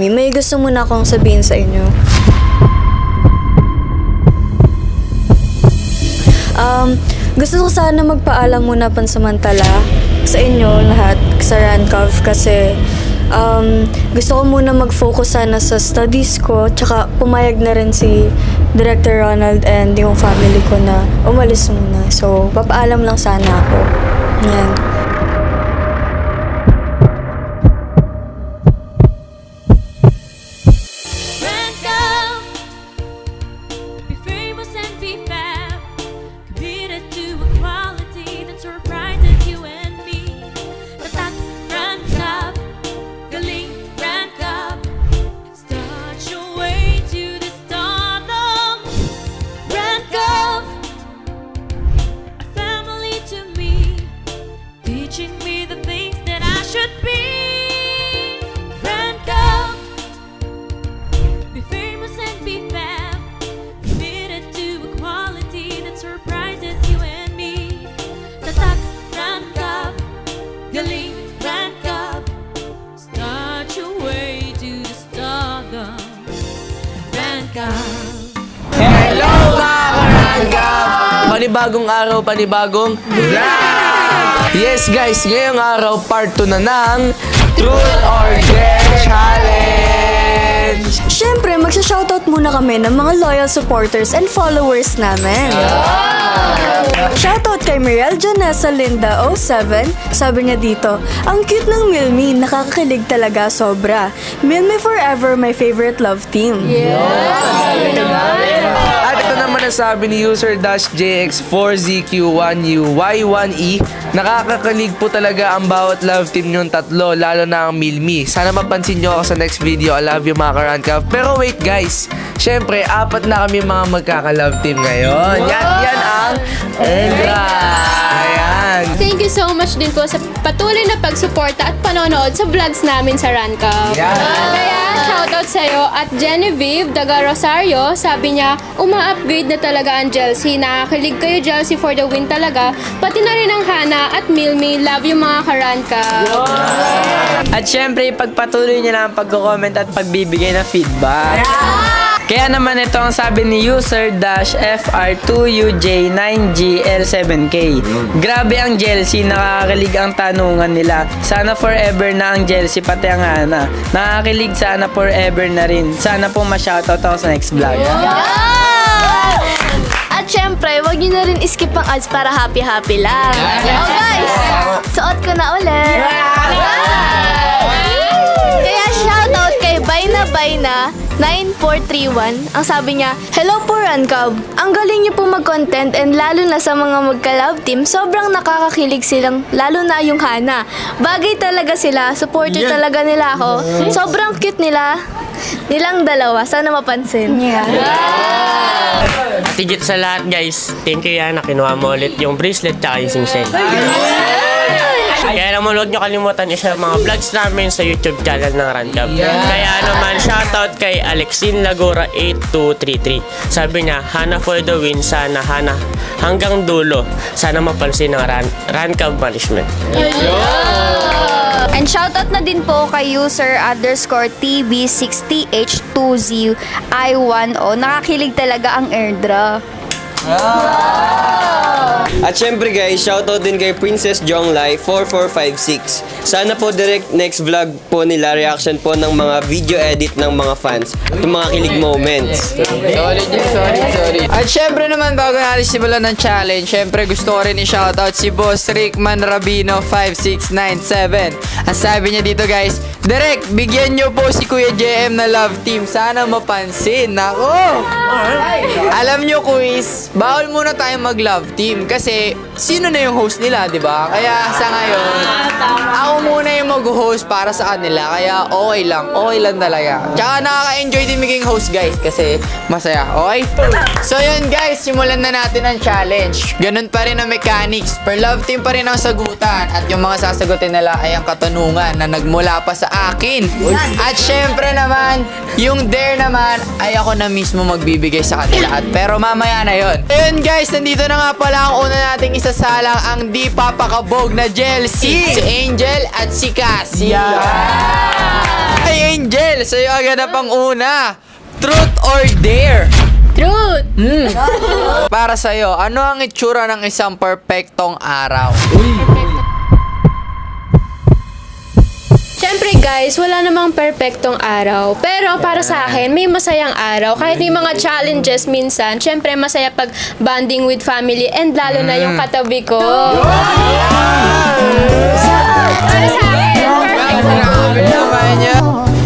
May gusto muna akong sabihin sa inyo. Gusto ko sana magpaalam muna pansamantala sa inyo lahat sa Rancov kasi gusto ko muna mag-focus sana sa studies ko, tsaka pumayag na rin si Director Ronald and yung family ko na umalis muna. So, papaalam lang sana ako. Yan. Hello mga Karangkap! Panibagong araw, panibagong vlog! Yes guys, ngayong araw part 2 na ng Truth or Dare Challenge! Siyempre, magsha-shoutout muna kami ng mga loyal supporters and followers namin. Shoutout kay Miriel Janessa Linda 07. Sabi niya dito, ang cute ng Milmi, nakakakilig talaga sobra. Milmi forever, my favorite love team. At ito naman ang sabi ni user-JX4ZQ1UY1E, nakakakilig po talaga ang bawat love team nyong tatlo, lalo na ang Milmi. Sana mapansin nyo ako sa next video. I love you mga Karangkap. Pero wait guys, syempre, 4 na kami mga magkaka-love team ngayon. Yan ang Endra. Ayan. Thank you so much din po sa patuloy na pagsuporta at panonood sa vlogs namin sa Rancov. Kaya shoutout sa'yo at Genevieve Daga Rosario. Sabi niya, uma-upgrade na talaga ang Jelsie. Nakakilig kayo Jelsie for the win talaga. Pati na rin ang Hana at Milmi. Love you mga Karancov. At syempre, pagpatuloy niyo lang ang pagko-comment at pagbibigay ng feedback. Kaya naman ito ang sabi ni user-FR2UJ9GL7K. Grabe ang Jelsie, nakakakilig ang tanungan nila. Sana forever na ang Jelsie pati ang Hana. Nakakakilig, sana forever na rin. Sana po ma-shoutout ako sa next vlog. At syempre, wag niyo na rin skip ang ads para happy-happy lang. Oh guys, suot ko na ulit. Kaya shoutout kay Bayna 9431. Ang sabi niya, hello po Rancov. Ang galing niyo po mag-content and lalo na sa mga magka-love team, sobrang nakakakilig silang, lalo na yung Hana. Bagay talaga sila, supporter talaga nila ako. Sobrang cute nilang dalawa. Sana mapansin. At higit sa lahat guys, thank you yan na kinuha mo ulit yung bracelet tsaka yung sing-sing. Kaya naman huwag nyo kalimutan i-share mga vlogs namin sa YouTube channel ng Rancov. Kaya naman shoutout kay Alexine Lagura 8233. Sabi niya, Hana for the win, sana Hana hanggang dulo. Sana mapansin ng Rancov management. And shoutout na din po kay user_TB60H2ZI10. Nakakilig talaga ang airdrop. At syempre guys, shoutout din kay Princess Jonglai 4456. Sana po direct next vlog po nila reaction po ng mga video edit ng mga fans. Itong mga kilig moments. Sorry. At syempre naman bago natin simulan ng challenge, syempre gusto ko rin i-shoutout si Boss Rickman Rabino 5697. Ang sabi niya dito guys, direct, bigyan nyo po si Kuya JM na love team. Sana mapansin. Nako! Alam nyo quiz, bawal muna tayo mag-love team kasi sino na yung host nila, di ba? Kaya sa ngayon, ako muna yung mag-host para sa kanila. Kaya okay lang talaga. Tsaka nakaka-enjoy din maging host guys kasi masaya, okay? So yun guys, simulan na natin ang challenge. Ganun pa rin ang mechanics. Per love team pa rin ang sagutan at yung mga sasagutin nila ay ang katanungan na nagmula pa sa akin. At syempre naman, yung dare naman ay ako na mismo magbibigay sa kanila. Pero mamaya na yun. Ayun guys, nandito na nga pala ang una nating isasalang ang di papakabog na Jelsie, si Angel at si Cassie. Ay, Angel, sa'yo agad na pang una. Truth or dare? Truth! Para sa'yo, ano ang itsura ng isang perpektong araw? Siyempre guys, wala namang perfectong araw. Pero para sa akin, may masayang araw. Kahit may mga challenges minsan, siyempre masaya pag bonding with family and lalo na yung katabi ko. Para sa akin, Grabe naman niya.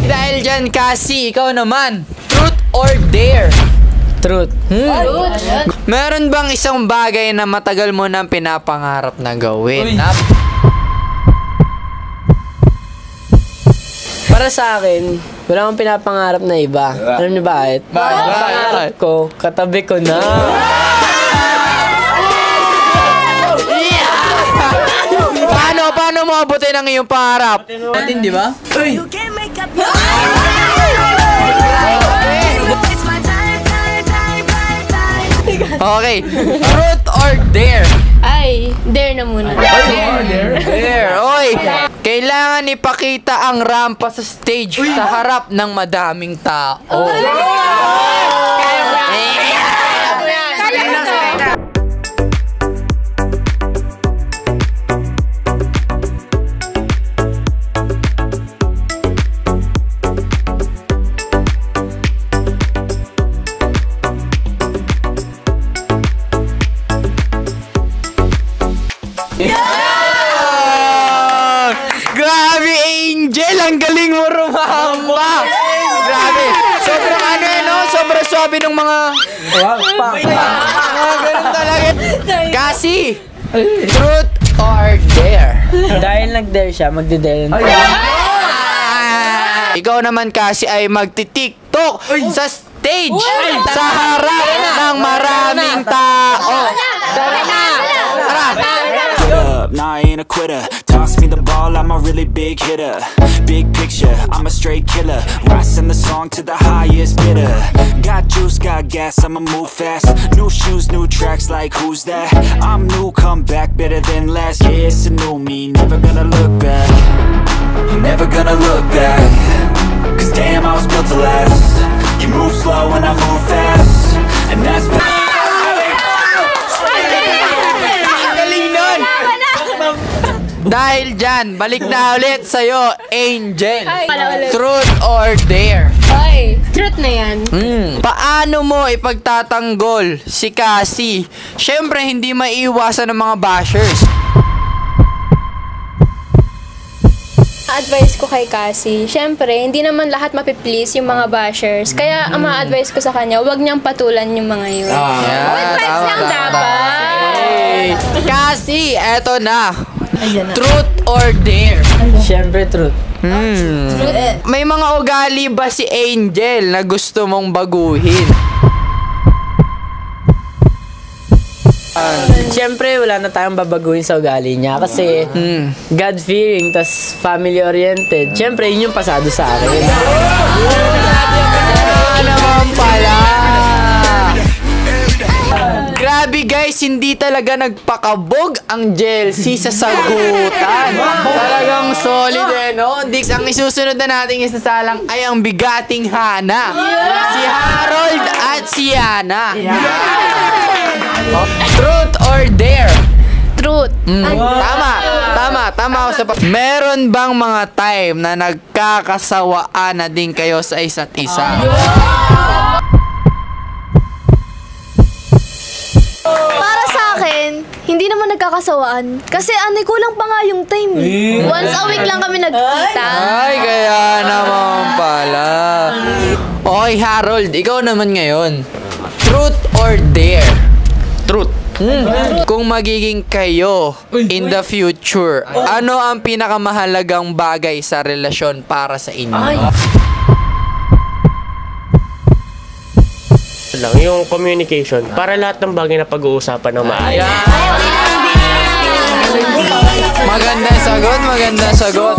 Dahil dyan, Cassie, ikaw naman. Truth or dare? Truth. Meron bang isang bagay na matagal mo nang pinapangarap na gawin? Para sa akin, wala akong pinapangarap na iba. Alam niyo bakit? Pangarap ko, katabi ko na. Paano mo abutin ang iyong pangarap? Natin, di ba? Okay. Truth or dare? ay, dare na muna. Dare. Oy, kailangan ipakita ang rampa sa stage sa harap ng madaming tao. Grabe, Angel! Ang galing mo rumamba! Grabe! Sobrang ano yun, no? Sobrang swabe ng mga... ganun talaga. Cassie! Truth or dare? Dahil nag-dare siya, magde-dare. Ikaw naman, Cassie, ay magti-tiktok sa stage sa harap ng maraming tao. Tara! Up, nah, I ain't a quitter. Toss me the ball, I'm a really big hitter. Big picture, I'm a straight killer. Rising the song to the highest bidder. Got juice, got gas, I'ma move fast. New shoes, new tracks, like who's that? I'm new, come back better than last. Yeah, it's a new me, never gonna look back. Never gonna look back. Cause damn, I was built to last. You move slow and I move fast. And that's Dahil dyan, balik na ulit sa'yo, Angel. Truth or dare? Ay, truth na yan. Paano mo ipagtatanggol si Cassie? Siyempre, hindi maiiwasan ng mga bashers. Advice ko kay Cassie, siyempre, hindi naman lahat mapiplease yung mga bashers. Kaya, ang ma-advise ko sa kanya, huwag niyang patulan yung mga yun. Good vibes lang dapat. Cassie, eto na. Truth or dare? Siyempre, truth. May mga ugali ba si Angel na gusto mong baguhin? Siyempre, wala na tayong babaguhin sa ugali niya kasi God-fearing, tas family-oriented. Siyempre, yun yung pasado sa akin. Naman pala. Grabe guys, hindi talaga nagpakabog ang Jelsie sa sagutan. Talagang solid no? Ang isusunod na nating isasalang ay ang bigating Hana. Si Harold at si Yana. Truth or dare? Truth. Tama ako sa meron bang mga time na nagkakasawaan na din kayo sa isa't isa? Para sa akin, hindi naman nagkakasawaan. Kasi kulang pa nga yung time. Once a week lang kami nagkikita. Ay, kaya naman pala. Okay, Harold, ikaw naman ngayon. Truth or dare? Truth. Kung magiging kayo in the future, ano ang pinakamahalagang bagay sa relasyon para sa inyo? Lang, yung communication, para lahat ng bagay na pag-uusapan ng maayos. Magandang sagot.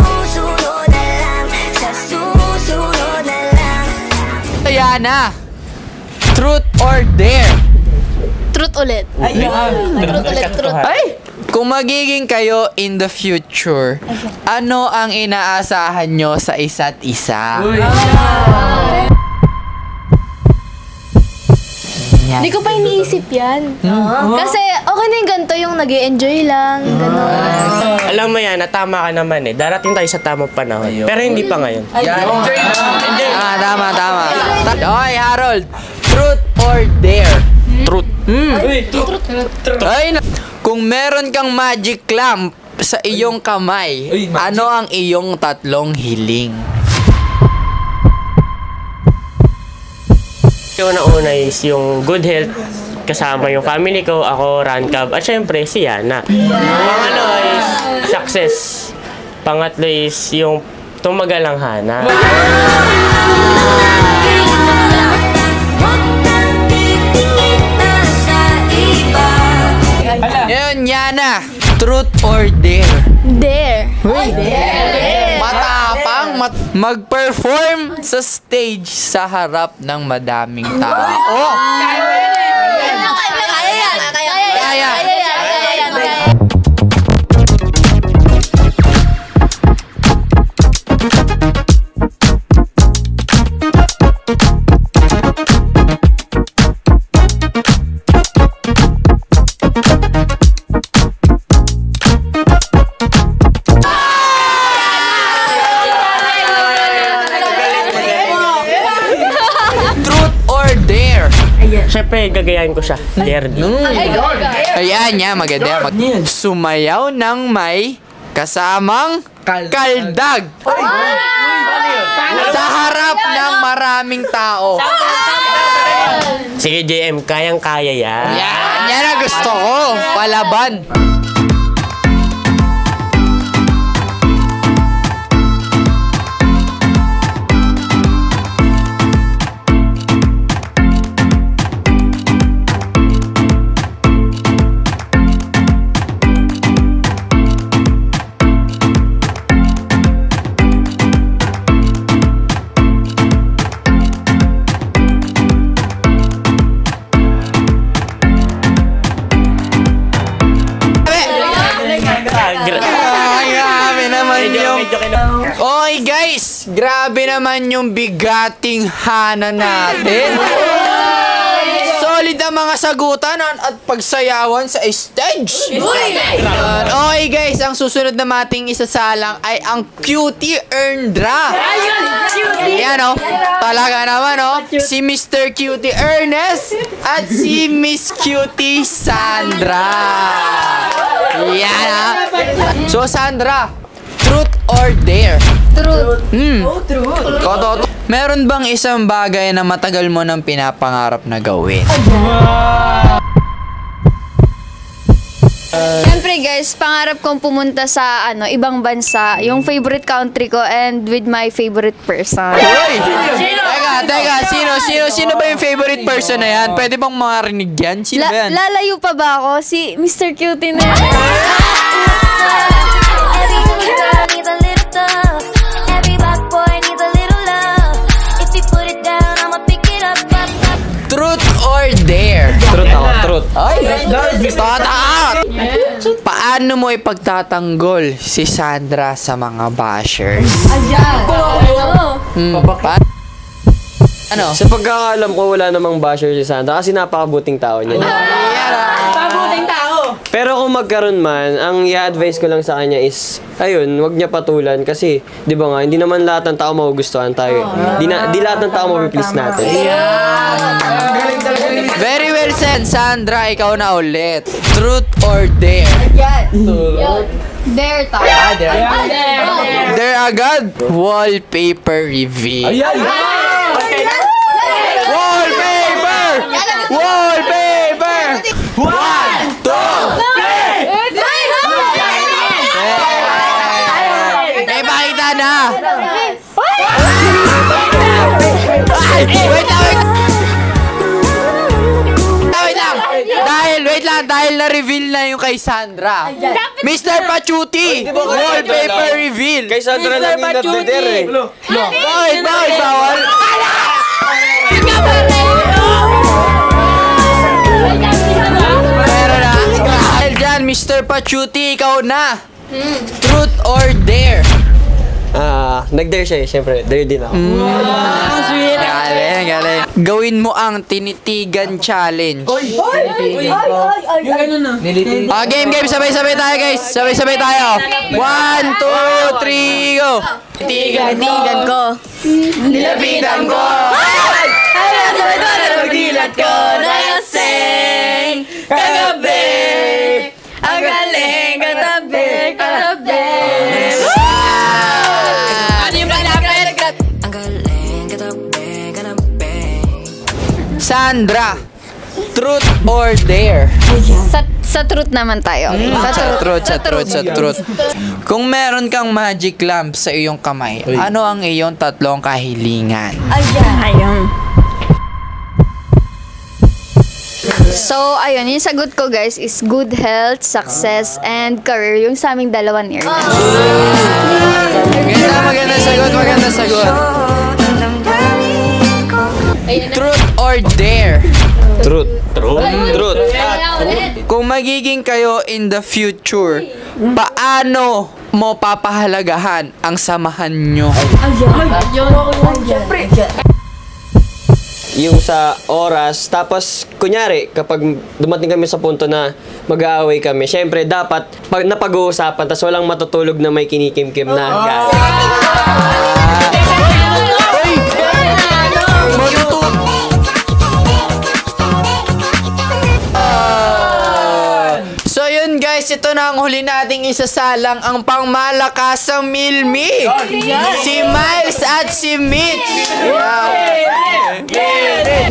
Yana, truth or dare? Truth ulit. Truth. Ay, Kung magiging kayo in the future, ano ang inaasahan nyo sa isa't isa? Hindi ko pa iniisip yan. Kasi okay na yung ganito, yung nag-i-enjoy lang, gano'n. Alam mo yan, natama ka naman eh. Darating tayo sa tamang panahon. Pero hindi pa ngayon. Enjoy lang. Tama. Okay, Harold. Truth or dare? Truth. Ay, kung meron kang magic lamp sa iyong kamay, ano ang iyong tatlong hiling? Yung una is yung good health, kasama yung family ko, ako, Rancab, at syempre si Yana. Yung ano is success. Pangatlo is yung tumagal ang hana. Ngayon, Yana, truth or dare? Dare. Matapang, mag-perform sa stage sa harap ng madaming tao. Kaya. Siyempre, gagayahin ko siya. Dare. Ayan niya, maganda. Sumayaw ng may kasamang kaldag. Sa harap ng maraming tao. Sige, JM, kayang-kaya yan. Yan ang gusto ko. Palaban. Okay guys, grabe naman yung bigating hana natin. Solid ang mga sagutan at pagsayawan sa stage. Okay guys, ang susunod na mating isasalang ay ang Cutie Erndra. Yan o, talaga naman o. Si Mr. Cutie Ernest at si Miss Cutie Sandra. Yan ha. So Sandra, truth or dare? Truth. Truth. Meron bang isang bagay na matagal mo nang pinapangarap na gawin? Siyempre guys, pangarap kong pumunta sa ibang bansa, yung favorite country ko and with my favorite person. Uy! Teka, sino ba yung favorite person na yan? Pwede bang marinig yan? Sino ba yan? Lalayo pa ba ako? Si Mr. Cutie na yan. Truth or dare? Truth ako, truth. Ay! Tataat! Paano mo ipagtatanggol si Sandra sa mga bashers? Ano? Sa pagkakaalam ko, wala namang basher si Sandra kasi napakabuting tao niya. Pabuting tao! Pero kung magkaroon man, ang i-advise ko lang sa kanya is, ayun, wag niya patulan kasi, di ba nga, hindi naman lahat ng tao magugustuhan tayo. Di lahat ng tao mapiplease natin. Very well said, Sandra. Ikaw na ulit. Truth or dare? Dare tayo. Dare agad? Wallpaper reveal. Wallpaper! Wallpaper! 1, 2, 3! May pakita na! Ay! Wait lang! Dahil na-reveal na yung kay Sandra. Mr. Pachuti! Wallpaper reveal! Kay Sandra lang yung nagdader eh. Bakit bawal? Pero na, dahil dyan, Mr. Pachuti, ikaw na. Truth or dare? Nag-dare siya syempre. Dare din ako. Sweet. Galing. Gawin mo ang tinitigan challenge. Game. Sabay-sabay tayo, guys. Sabay-sabay tayo. 1, 2, 3, go. Tinitigan ko. Nilapitan ko. Magdilat ko nalasing kagabi. Ang galing katabi. Sandra, truth or dare? Sa truth naman tayo. Sa truth. Kung meron kang magic lamp sa iyong kamay, ano ang iyong tatlong kahilingan? Ayun. So, ayun, yung sagot ko guys is good health, success, and career. Yung sa aming dalawa ni Erna. Maganda sagot. Truth or dare? Truth. Kung magiging kayo in the future, paano mo papahalagahan ang samahan nyo? Yung sa oras, tapos kunyari, kapag dumating kami sa punto na mag-aaway kami, syempre dapat napag-uusapan, tapos walang matutulog na may kinikim-kim na So yun guys, ito na ang huli nating isasalang ang pangmalakasang Milmi. Si Miles at si Mitch.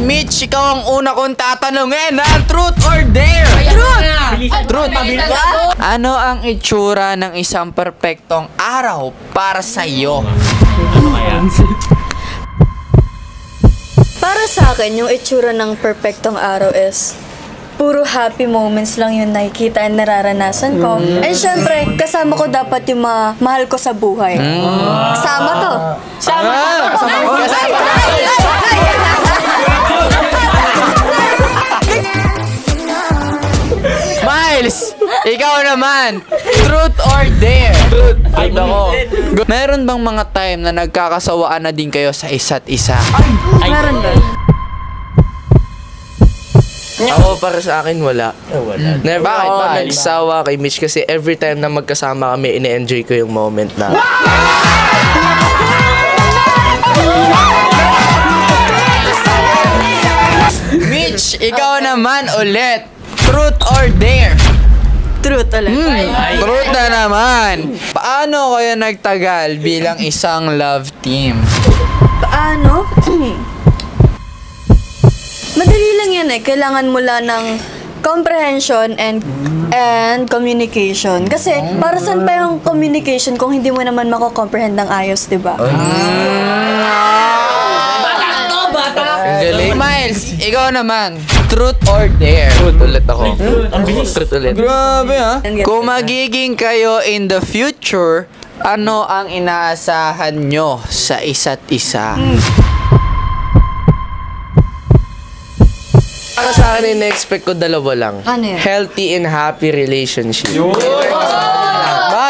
Mitch, ikaw ang una kong tatanungin, ha? Truth or dare? Truth. Ano ang itsura ng isang perpektong araw para sa iyo? Para sa akin, yung itsura ng perfectong araw is puro happy moments lang yung nakikita and nararanasan ko. And syempre, kasama ko dapat yung mga mahal ko sa buhay. Kasama to. Miles, ikaw naman. Truth or dare? Truth. Meron bang mga time na nagkakasawaan na din kayo sa isa't isa? Meron ba? Ako, para sa akin, wala. Never Bakit? ako nagsawa kay Mitch kasi every time na magkasama kami, ine-enjoy ko yung moment na. Mitch, ikaw naman ulit. Truth or dare? Truth ulit. Truth na naman. Paano kayo nagtagal bilang isang love team? Paano? Madali lang yan eh. Kailangan mo lang ng comprehension and communication. Kasi, para saan pa yung communication kung hindi mo naman mako-comprehend ng ayos, di ba? Galing. Miles, ikaw naman. Truth or dare? Truth ulit ako. Truth ulit. Grabe ha. Kung magiging kayo in the future, ano ang inaasahan nyo sa isa't isa? Para sa akin, in-expect ko dalawa lang. Ano yun? Healthy and happy relationship.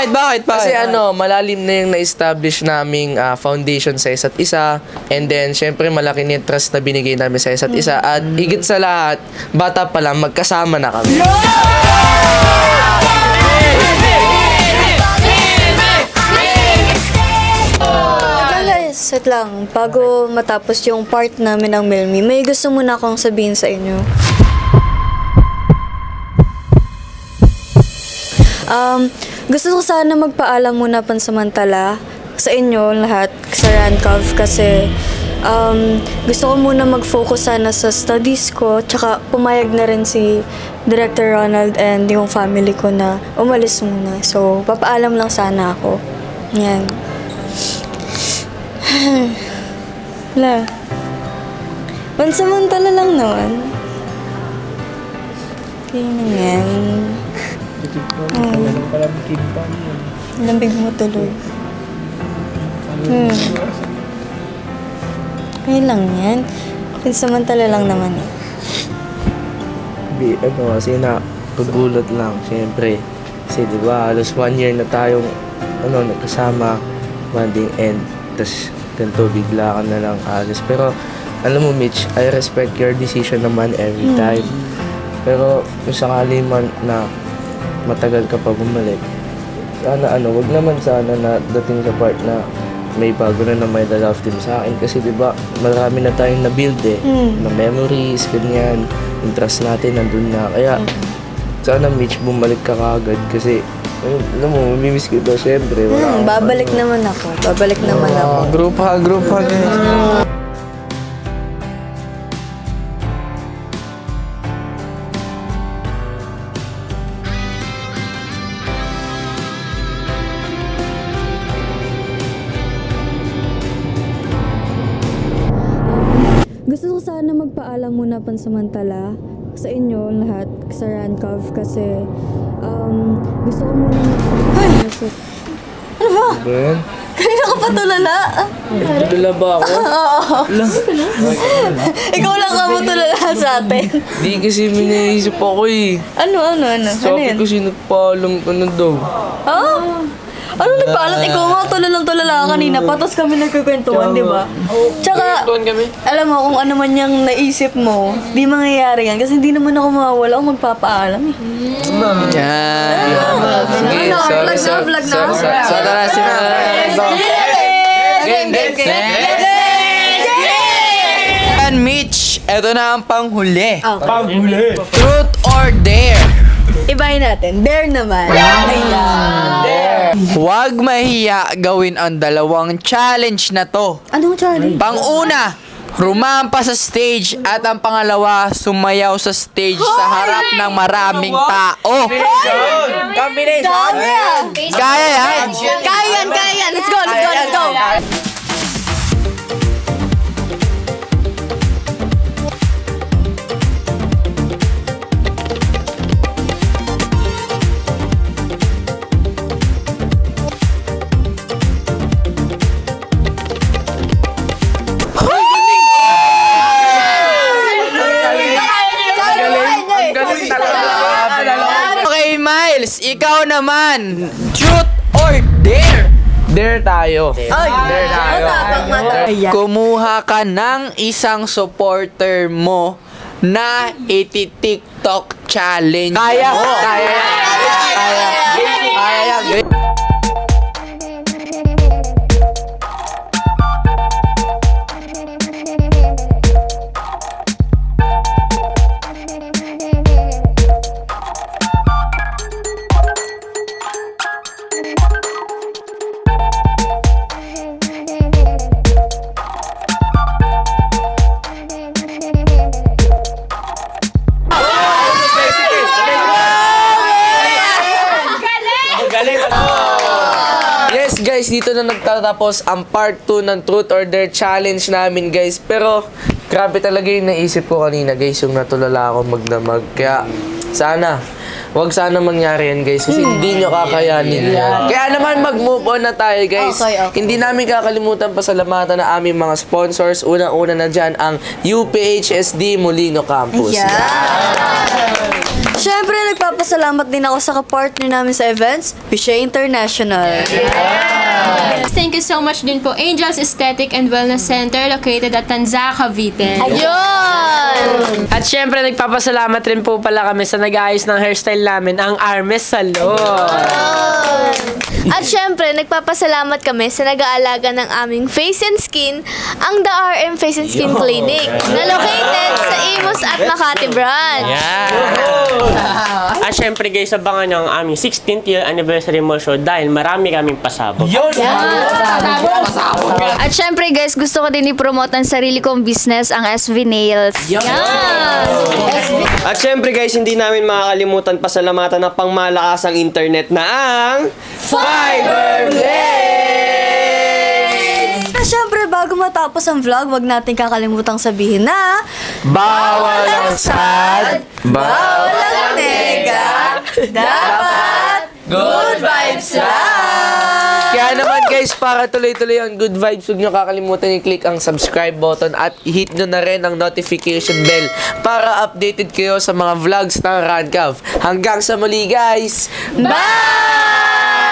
Bakit? Kasi malalim na yung na-establish naming foundation sa isa't isa. And then, syempre, malaki na yung trust na binigay namin sa isa't isa. At higit sa lahat, bata pa lang, magkasama na kami. Guys, wait lang. Bago matapos yung part namin ng Milmi, may gusto muna akong sabihin sa inyo. Gusto ko sana magpaalam muna pansamantala sa inyo lahat sa Rancov kasi gusto ko muna mag-focus sana sa studies ko tsaka pumayag na rin si Director Ronald and yung family ko na umalis muna. So, papaalam lang sana ako. Yan. Wala. Pansamantala lang naman. Tingnan yan. Lambig mo tuloy. Kaya lang yan. Pansamantala lang naman eh. Kasi Pagulat lang, syempre. Kasi di ba, halos 1 year na tayong nagkasama, bonding end. Tapos ganito, bigla ka na lang alis. Pero alam mo Mitch, I respect your decision naman every time. Pero kung sakali man na matagal ka pa bumalik, sana wag naman sana na dating sa part na may bago na may love team sa akin. Kasi diba, marami na tayong na-build na memories, ganyan. Yung trust natin nandun na. Kaya sana Mitch, bumalik ka kaagad kasi alam mo, mamimiss kita syempre. Babalik naman ako. Group hug. Gusto ko sana magpaalam muna pansamantala sa inyo lahat sa Rancov kasi gusto ko muna mag-focus. Ano ba? Ba yan? Kanina ka pa tulala. Tulala ba ako? Ikaw lang ka mo tulala sa atin. Di kasi may naisip ako eh. Ano? Sabi ko sinagpaalam ka na daw. Ano nagpaalat? Ikaw nga tulala kanina pa, tapos kami nagkukwentuhan, di ba? Tsaka, alam mo, kung ano man yung naisip mo, di mangyayari yan. Kasi hindi naman ako mawawala kung magpapaalam eh. Vlog na. And Mitch, eto na ang panghuli. Truth or dare? Ibahin natin. Dare naman. Huwag mahiya gawin ang dalawang challenge na to. Anong challenge? Pang-una, rumampa sa stage at ang pangalawa, sumayaw sa stage sa harap ng maraming tao. Combination! Kaya yan? Kaya yan. Let's go. Okay, Miles, ikaw naman. Truth or dare? Dare tayo. Dare tayo. Kumuha ka ng isang supporter mo na iti-TikTok challenge. Kaya yan. Yes guys, dito na nagtatapos ang part 2 ng Truth or Dare Challenge namin guys. Pero grabe talaga yung naisip ko kanina guys, yung natulala ako magdamag. Kaya wag sana mangyari yan guys kasi hindi nyo kakayanin yan. Kaya naman mag-move on na tayo guys. Hindi namin kakalimutan pasalamatan na aming mga sponsors. Unang-una na dyan ang UPHSD Molino Campus. Siyempre, nagpapasalamat din ako sa kapartner namin sa events, Vishay International. Thank you so much din po Angels Aesthetic and Wellness Center located at Tanza, Cavite. Ayun! At syempre, nagpapasalamat rin po pala kami sa nag-aayos ng hairstyle namin, ang Armes Salon. At syempre, nagpapasalamat kami sa nag-aalaga ng aming face and skin, ang The RM Face and Skin Clinic, na located sa Imus at Makati branch. At syempre guys, abangan nyo ang aming 16th year anniversary mall show dahil marami kaming pasabog. At syempre guys, gusto ko din i-promote ang sarili kong business, ang SV Nails. At syempre guys, hindi namin makakalimutan pasalamatan ng pangmalakasang internet na ang Fiberblaze! At syempre, bago matapos ang vlog, wag natin kakalimutang sabihin na Bawal ang sad, bawal ang nega, dapat good vibes lang! Kaya naman guys, para tuloy-tuloy ang good vibes, huwag nyo kakalimutan i-click ang subscribe button at i-hit nyo na rin ang notification bell para updated kayo sa mga vlogs ng Rancav. Hanggang sa muli guys! Bye!